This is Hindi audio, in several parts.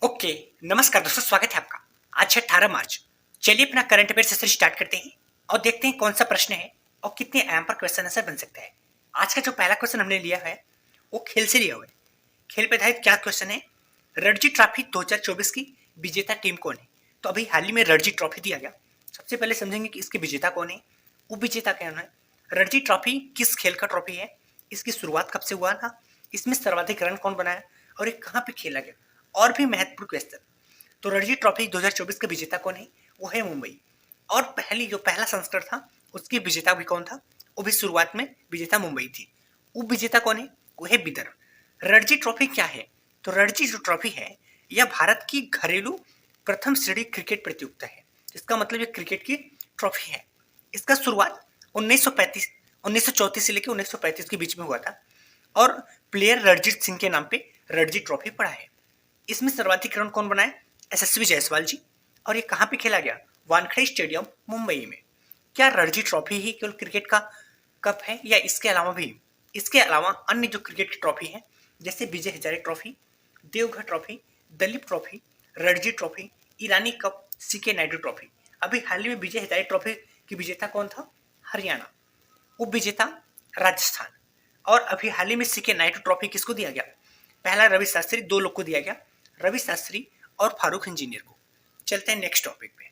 ओके। नमस्कार दोस्तों, स्वागत है आपका। आज है 18 मार्च। चलिए अपना करंट अफेयर सेशन स्टार्ट करते हैं और देखते हैं कौन सा प्रश्न है और कितने एम पर क्वेश्चन आंसर बन सकता है। आज का जो पहला क्वेश्चन हमने लिया है वो खेल से लिया हुआ है। खेल पे आधारित क्या क्वेश्चन है? रणजी ट्रॉफी 2024 की विजेता टीम कौन है? तो अभी हाल ही में रणजी ट्रॉफी दिया गया। सबसे पहले समझेंगे कि इसके विजेता कौन है, उपविजेता कौन है। रणजी ट्रॉफी किस खेल का ट्रॉफी है, इसकी शुरुआत कब से हुआ था, इसमें सर्वाधिक रन कौन बनाया और ये कहाँ पे खेला गया, और भी महत्वपूर्ण क्वेश्चन। तो रणजी ट्रॉफी 2024 का विजेता कौन है? वो है मुंबई। और पहला संस्करण था उसकी विजेता भी कौन था? वो भी शुरुआत में विजेता मुंबई थी। उप विजेता कौन है? वो है विदर्भ। रणजी ट्रॉफी क्या है? तो रणजी जो ट्रॉफी है यह भारत की घरेलू प्रथम श्रेणी क्रिकेट प्रतियोगिता है। इसका मतलब ये क्रिकेट की ट्रॉफी है। इसका शुरुआत 1934 से लेकर 1935 के बीच में हुआ था और प्लेयर रणजीत सिंह के नाम पे रणजी ट्रॉफी पड़ा है। इसमें सर्वाधिक रन कौन बनाए? एसएसवी जायसवाल जी। और ये कहाँ पे खेला गया? वानखेड़े स्टेडियम, मुंबई में। क्या रणजी ट्रॉफी ही केवल क्रिकेट का कप है या इसके अलावा भी? इसके अलावा अन्य जो क्रिकेट की ट्रॉफी है जैसे Vijay Hazare trophy, Deodhar trophy, Duleep trophy, Ranji trophy, Irani cup, CK Nayudu trophy. अभी हाल ही में विजय हजारे ट्रॉफी की विजेता कौन था? हरियाणा। उप विजेता राजस्थान। और अभी हाल ही में सीके नायडू ट्रॉफी किसको दिया गया? पहला रवि शास्त्री, दो लोग को दिया गया, रवि शास्त्री और फारूक इंजीनियर को। चलते हैं नेक्स्ट टॉपिक पे।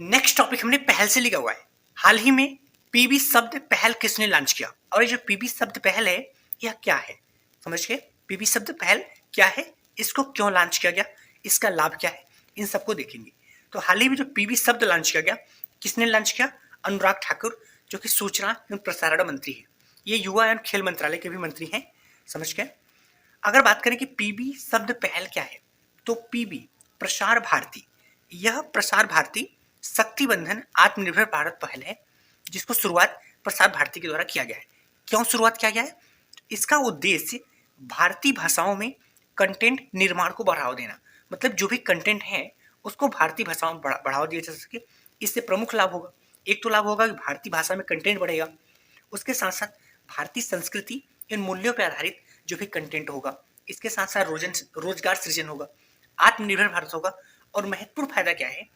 नेक्स्ट टॉपिक हमने पहल से लिखा हुआ है। हाल ही में पीबी शब्द पहल किसने लॉन्च किया? और ये जो पीबी शब्द पहल है यह क्या है? समझ गए? पीबी शब्द पहल क्या है, इसको क्यों लॉन्च किया गया, इसका लाभ क्या है, इन सबको देखेंगे। तो हाल ही में जो पीबी शब्द लॉन्च किया गया, किसने लॉन्च किया? अनुराग ठाकुर, जो कि सूचना एवं प्रसारण मंत्री है। ये युवा एवं खेल मंत्रालय के भी मंत्री हैं। समझ गए? अगर बात करें कि पीबी शब्द पहल क्या है, तो पीबी प्रसार भारती। यह प्रसार भारती शक्ति बंधन आत्मनिर्भर भारत पहल है जिसको शुरुआत प्रसार भारती के द्वारा किया गया है। क्यों शुरुआत किया गया है? इसका उद्देश्य भारतीय भाषाओं में कंटेंट निर्माण को बढ़ावा देना। मतलब जो भी कंटेंट है उसको भारतीय भाषाओं में बढ़ावा दिया जा सके। इससे प्रमुख लाभ होगा, एक तो लाभ होगा कि भारतीय भाषा में कंटेंट बढ़ेगा, उसके साथ साथ भारतीय संस्कृति इन मूल्यों पर आधारित जो भी कंटेंट होगा, इसके साथ साथ रोजगार सृजन होगा, आत्मनिर्भर भारत होगा। और महत्वपूर्ण फायदा क्या है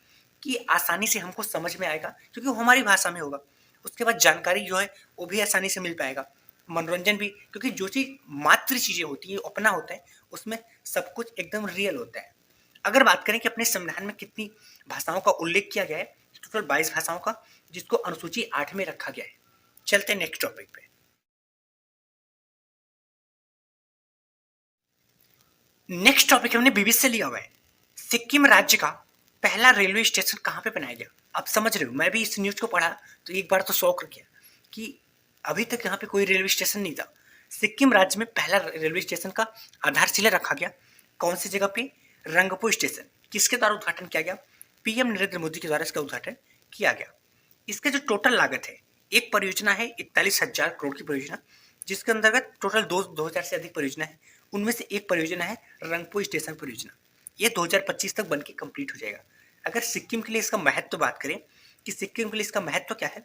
कि आसानी से हमको समझ में आएगा क्योंकि वो हमारी भाषा में होगा। उसके बाद जानकारी जो है वो भी आसानी से मिल पाएगा, मनोरंजन भी, क्योंकि जो चीज मातृ चीजें होती है अपना होता है उसमें सब कुछ एकदम रियल होता है। अगर बात करें कि अपने संविधान में कितनी भाषाओं का उल्लेख किया गया है, टोटल 22 भाषाओं का, जिसको अनुसूची 8 में रखा गया है। चलते हैं नेक्स्ट टॉपिक पे। नेक्स्ट टॉपिक हमने बीबीसी से लिया हुआ है। सिक्किम राज्य का पहला रेलवे स्टेशन कहाँ पे बनाया गया? आप समझ रहे हो, मैं भी इस न्यूज को पढ़ा तो एक बार तो शौक रह गया कि अभी तक यहाँ पे कोई रेलवे स्टेशन नहीं था। सिक्किम राज्य में पहला रेलवे स्टेशन का आधारशिला रखा गया। कौन सी जगह पे? रंगपुर स्टेशन। किसके द्वारा उद्घाटन किया गया? पीएम नरेंद्र मोदी के द्वारा इसका उद्घाटन किया गया। इसका जो टोटल लागत है, एक परियोजना है 41,000 करोड़ की परियोजना, जिसके अंतर्गत टोटल 2000 से अधिक परियोजना है। उनमें से एक परियोजना है रंगपुर स्टेशन परियोजना। ये 2025 तक बन के कंप्लीट हो जाएगा। अगर सिक्किम के लिए इसका महत्व बात करें कि सिक्किम के लिए इसका महत्व क्या है,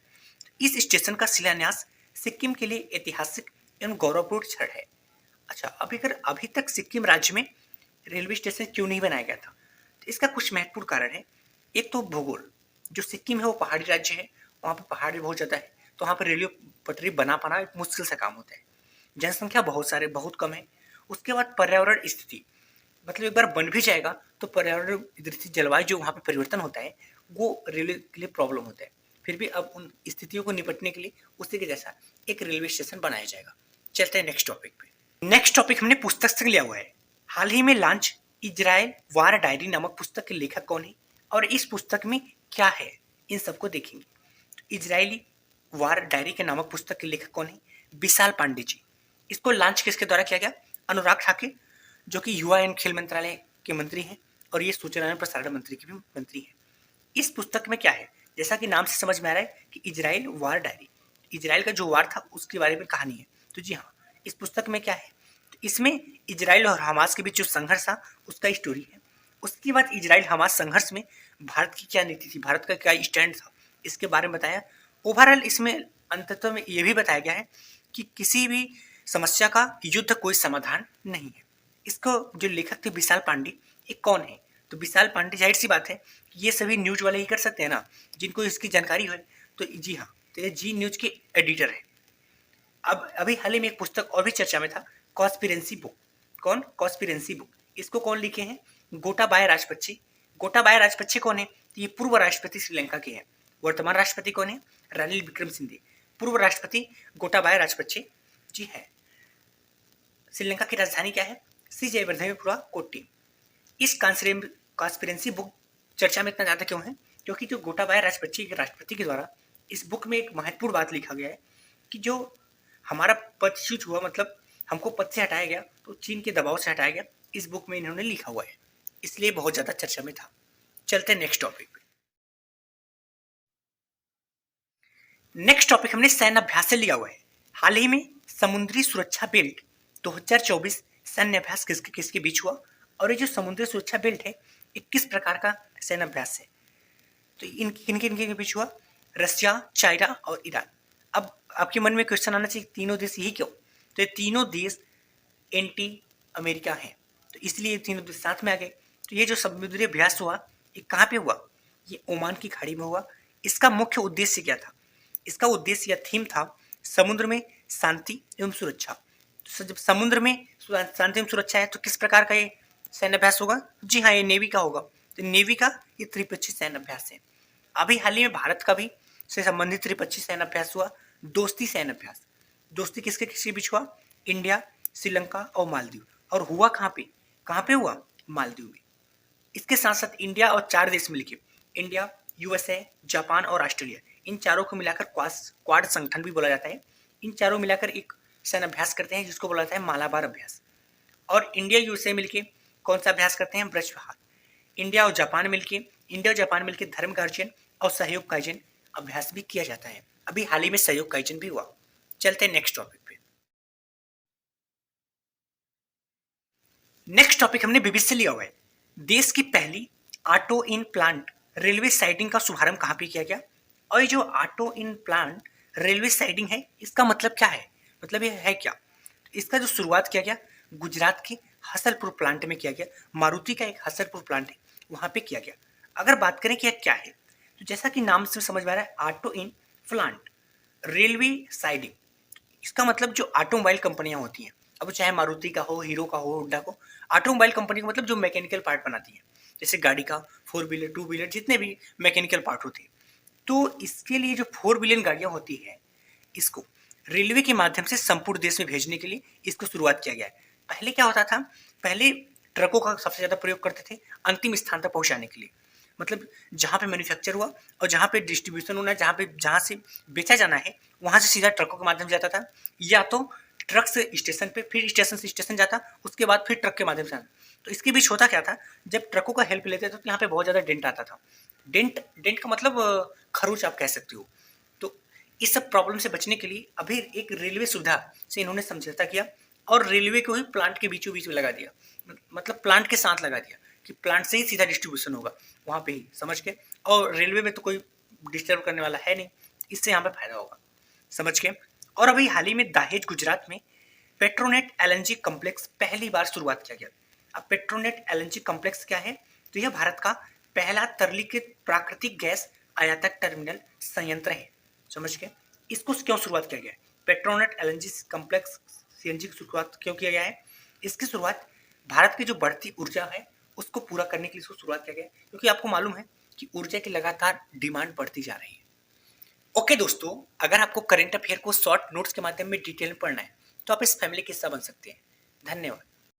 इस स्टेशन का शिलान्यास सिक्किम के लिए ऐतिहासिक एवं गौरवपूर्ण क्षण है। अच्छा, अभी तक सिक्किम राज्य में रेलवे स्टेशन क्यों नहीं बनाया गया था? तो इसका कुछ महत्वपूर्ण कारण है। एक तो भूगोल, जो सिक्किम है वो पहाड़ी राज्य है, वहाँ पर पहाड़ भी बहुत ज़्यादा है, तो वहाँ पर रेलवे पटरी बना पाना एक मुश्किल सा काम होता है। जनसंख्या बहुत कम है। उसके बाद पर्यावरण स्थिति, मतलब एक बार बन भी जाएगा तो पर्यावरण दृष्टि जलवायु जो वहाँ पे परिवर्तन होता है वो रेलवे के लिए प्रॉब्लम होता है। फिर भी अब उन स्थितियों को निपटने के लिए उसी के जैसा एक रेलवे स्टेशन बनाया जाएगा। चलते हैं नेक्स्ट टॉपिक पे। नेक्स्ट टॉपिक हमने पुस्तक से लिया हुआ है। हाल ही में लॉन्च इजराइल वार डायरी नामक पुस्तक के लेखक कौन है और इस पुस्तक में क्या है, इन सबको देखेंगे। तो इजरायली वार डायरी के नामक पुस्तक के लेखक कौन है? विशाल पांडे जी। इसको लॉन्च किसके द्वारा किया गया? अनुराग ठाकुर, जो कि युवा एवं खेल मंत्रालय के मंत्री हैं और ये सूचना एवं प्रसारण मंत्री के भी मंत्री हैं। इस पुस्तक में क्या है? जैसा कि नाम से समझ में आ रहा है कि इजराइल वार डायरी, इजराइल का जो वार था उसके बारे में कहानी है। तो जी हाँ, इस पुस्तक में क्या है? तो इसमें इजराइल और हमास के बीच जो संघर्ष था उसका स्टोरी है। उसके बाद इजराइल हमास संघर्ष में भारत की क्या नीति थी, भारत का क्या स्टैंड था, इसके बारे में बताया। ओवरऑल इसमें अंततः में ये भी बताया गया है कि किसी भी समस्या का युद्ध कोई समाधान नहीं है। इसको जो लेखक थे विशाल पांडे, ये कौन है? तो विशाल पांडे, जाहिर सी बात है कि ये सभी न्यूज वाले ही कर सकते हैं ना, जिनको इसकी जानकारी है। तो जी हाँ, तो ये जी न्यूज के एडिटर है। अब अभी हाल ही में एक पुस्तक और भी चर्चा में था, कॉन्स्पिरेंसी बुक। कौन? Conspiracy book. इसको कौन लिखे हैं? गोटाबाया राजपक्षे। गोटाबाया राजपक्षे कौन है? तो ये पूर्व राष्ट्रपति श्रीलंका के हैं। वर्तमान राष्ट्रपति कौन है? रानिल विक्रमसिंघे। पूर्व राष्ट्रपति गोटाबाया राजपक्षे जी है। श्रीलंका की राजधानी क्या है? श्री जयवर्धनेपुरा कोट्टी। इस कॉन्स्पिरेंसी बुक चर्चा में इतना ज्यादा क्यों है? क्योंकि जो गोटाबाया राजपक्षे के राष्ट्रपति के द्वारा इस बुक में एक महत्वपूर्ण बात लिखा गया है कि जो हमारा पदच्युत हुआ, मतलब हमको पद से हटाया गया, तो चीन के दबाव से हटाया गया, इस बुक में इन्होंने लिखा हुआ है, इसलिए बहुत ज्यादा चर्चा में था। चलते हैं नेक्स्ट टॉपिक पे। नेक्स्ट टॉपिक हमने सैन्य अभ्यास से लिया हुआ है। हाल ही में समुद्री सुरक्षा बेल्ट 2024 सैन्य अभ्यास किसके किसके बीच हुआ, और ये जो समुद्री सुरक्षा बेल्ट है, 21 प्रकार का सैन्य अभ्यास है। तो इन किन किन के बीच हुआ? रशिया, चाइना और ईरान। अब आपके मन में क्वेश्चन आना चाहिए, तीनों देश यही क्यों? तो ये तीनों देश एंटी अमेरिका हैं, तो इसलिए तीनों देश साथ में आ गए। तो ये जो समुद्री अभ्यास हुआ, ये कहाँ पे हुआ? ये ओमान की खाड़ी में हुआ। इसका मुख्य उद्देश्य क्या था? इसका उद्देश्य या थीम था समुद्र में शांति एवं सुरक्षा। तो जब समुद्र में शांति एवं सुरक्षा है, तो किस प्रकार का ये सैन्य अभ्यास होगा? जी हाँ, ये नेवी का होगा। तो नेवी का ये त्रिपक्षीय सैन्य अभ्यास है। अभी हाल ही में भारत का भी से संबंधित त्रिपक्षीय सैन्य अभ्यास हुआ, दोस्ती सैन्य अभ्यास। दोस्ती किसके किसके बीच हुआ? इंडिया, श्रीलंका और मालदीव। और हुआ कहाँ पे? कहाँ पे हुआ? मालदीव में। इसके साथ साथ इंडिया और 4 देश मिलके, इंडिया, यूएसए, जापान और ऑस्ट्रेलिया, इन चारों को मिलाकर क्वाड संगठन भी बोला जाता है। इन चारों मिलाकर एक सैन्य अभ्यास करते हैं जिसको बोला जाता है मालाबार अभ्यास। और इंडिया यूएसए मिलके कौन सा अभ्यास करते हैं? ब्रज विहार। इंडिया और जापान मिलके धर्म गार्जियन और सहयोग काइजन अभ्यास भी किया जाता है। अभी हाल ही में सहयोग काइजन भी हुआ। चलते हैं नेक्स्ट टॉपिक पे। नेक्स्ट टॉपिक हमने बीबीसी से लिया हुआ है। देश की पहली auto in plant railway siding का शुभारंभ कहां पे किया गया? और ये जो auto in plant railway siding है, इसका मतलब क्या है? मतलब ये है क्या? इसका जो शुरुआत किया गया गुजरात के हसलपुर प्लांट में किया गया। मारुति का एक हसलपुर प्लांट है, वहां पे किया गया। अगर बात करें कि यह क्या है, तो जैसा कि नाम से समझ में आ रहा है, auto in plant railway siding, इसका मतलब जो ऑटोमोबाइल कंपनियां होती हैं, अब चाहे मारुति का हो, हीरो का हो, होंडा को, ऑटोमोबाइल कंपनी का मतलब जो मैकेनिकल पार्ट बनाती है, जैसे गाड़ी का 4 व्हीलर 2 व्हीलर जितने भी मैकेनिकल पार्ट होते हैं, तो इसके लिए जो 4 व्हीलर गाड़ियां होती है, इसको रेलवे के माध्यम से संपूर्ण देश में भेजने के लिए इसको शुरुआत किया गया है। पहले क्या होता था? पहले ट्रकों का सबसे ज्यादा प्रयोग करते थे अंतिम स्थान तक पहुंचाने के लिए, मतलब जहां पे मैन्युफैक्चर हुआ और जहां पे डिस्ट्रीब्यूशन होना है, जहां से बेचा जाना है, वहां से सीधा ट्रकों के माध्यम से जाता था, या तो ट्रक से स्टेशन पे, फिर स्टेशन से स्टेशन जाता, उसके बाद फिर ट्रक के माध्यम से आना। तो इसके बीच होता क्या था? जब ट्रकों का हेल्प लेते थे तो यहाँ पे बहुत ज्यादा डेंट आता था। डेंट का मतलब खरोच आप कह सकते हो। तो इस सब प्रॉब्लम से बचने के लिए अभी एक रेलवे सुविधा से इन्होंने समझौता किया और रेलवे को ही प्लांट के बीचों बीच में लगा दिया, मतलब प्लांट के साथ लगा दिया कि प्लांट से ही सीधा डिस्ट्रीब्यूशन होगा वहां पे ही, समझ के। और रेलवे में तो कोई डिस्टर्ब करने वाला है नहीं, इससे यहाँ पे फायदा होगा, समझ के। और अभी हाल ही में दहेज गुजरात में पेट्रोनेट एलएनजी कॉम्प्लेक्स पहली बार शुरुआत किया गया। अब पेट्रोनेट एलएनजी कॉम्प्लेक्स क्या है? तो यह भारत का पहला तरलीकृत प्राकृतिक गैस आयातक टर्मिनल संयंत्र है, समझ के। इसको क्यों शुरुआत किया गया है? पेट्रोनेट एलएनजी कॉम्प्लेक्स सीएनजी की शुरुआत क्यों किया गया है? इसकी शुरुआत भारत की जो बढ़ती ऊर्जा है उसको पूरा करने के लिए इसको शुरुआत किया गया है, क्योंकि आपको मालूम है कि ऊर्जा की लगातार डिमांड बढ़ती जा रही है। ओके दोस्तों, अगर आपको करंट अफेयर को शॉर्ट नोट्स के माध्यम में डिटेल में पढ़ना है तो आप इस फैमिली का हिस्सा बन सकते हैं। धन्यवाद।